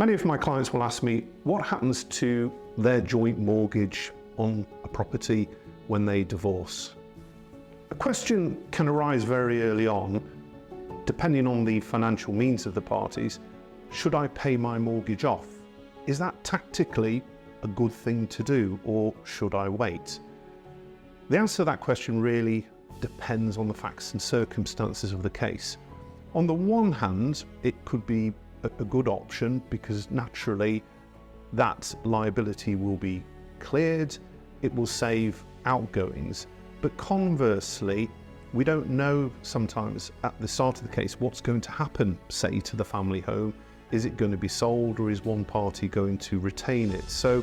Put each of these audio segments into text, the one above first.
Many of my clients will ask me what happens to their joint mortgage on a property when they divorce. A question can arise very early on, depending on the financial means of the parties. Should I pay my mortgage off? Is that tactically a good thing to do, or should I wait? The answer to that question really depends on the facts and circumstances of the case. On the one hand, it could be a good option because naturally that liability will be cleared, it will save outgoings. But conversely, we don't know sometimes at the start of the case what's going to happen, say, to the family home. Is it going to be sold, or is one party going to retain it? So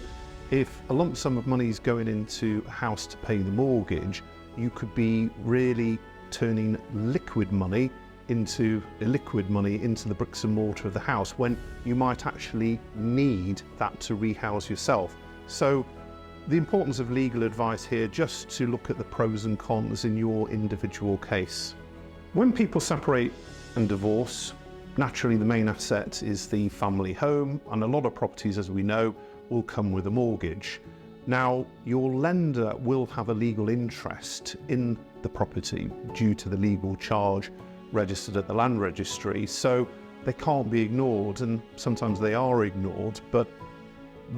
if a lump sum of money is going into a house to pay the mortgage, you could be really turning liquid money into illiquid money into the bricks and mortar of the house when you might actually need that to rehouse yourself. So the importance of legal advice here, just to look at the pros and cons in your individual case. When people separate and divorce, naturally the main asset is the family home, and a lot of properties, as we know, will come with a mortgage. Now, your lender will have a legal interest in the property due to the legal charge registered at the land registry, so they can't be ignored, and sometimes they are ignored. But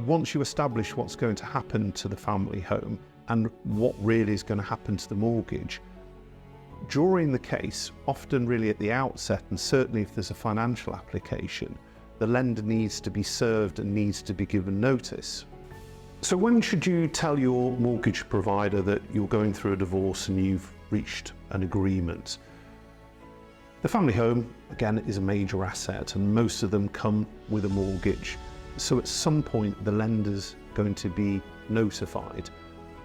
once you establish what's going to happen to the family home and what really is going to happen to the mortgage, during the case, often really at the outset, and certainly if there's a financial application, the lender needs to be served and needs to be given notice. So when should you tell your mortgage provider that you're going through a divorce and you've reached an agreement? The family home, again, is a major asset, and most of them come with a mortgage. So at some point, the lender's going to be notified.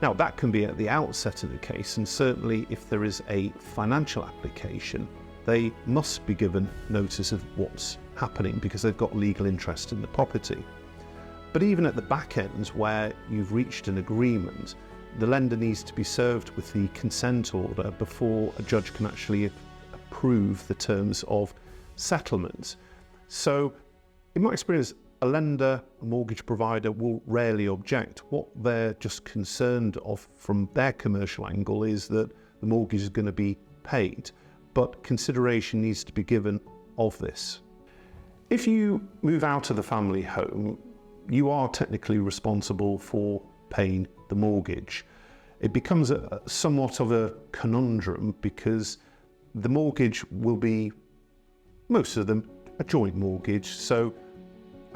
Now, that can be at the outset of the case, and certainly if there is a financial application, they must be given notice of what's happening because they've got legal interest in the property. But even at the back end, where you've reached an agreement, the lender needs to be served with the consent order before a judge can actually approve the terms of settlement. So in my experience, a lender, a mortgage provider will rarely object. What they're just concerned of from their commercial angle is that the mortgage is going to be paid, but consideration needs to be given of this. If you move out of the family home, you are technically responsible for paying the mortgage. It becomes somewhat of a conundrum because the mortgage will be, most of them, a joint mortgage. So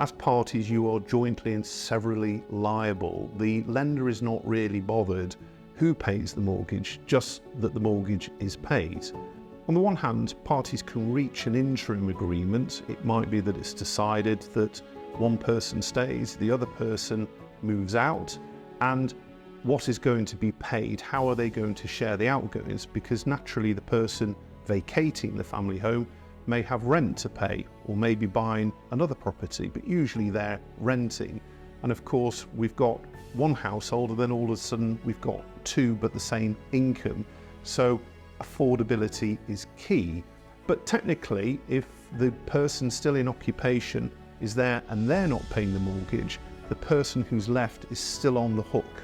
as parties, you are jointly and severally liable. The lender is not really bothered who pays the mortgage, just that the mortgage is paid. On the one hand, parties can reach an interim agreement. It might be that it's decided that one person stays, the other person moves out, and what is going to be paid? How are they going to share the outgoings? Because naturally the person vacating the family home may have rent to pay, or maybe buying another property, but usually they're renting. And of course, we've got one household, and then all of a sudden we've got two but the same income. So affordability is key. But technically, if the person still in occupation is there and they're not paying the mortgage, the person who's left is still on the hook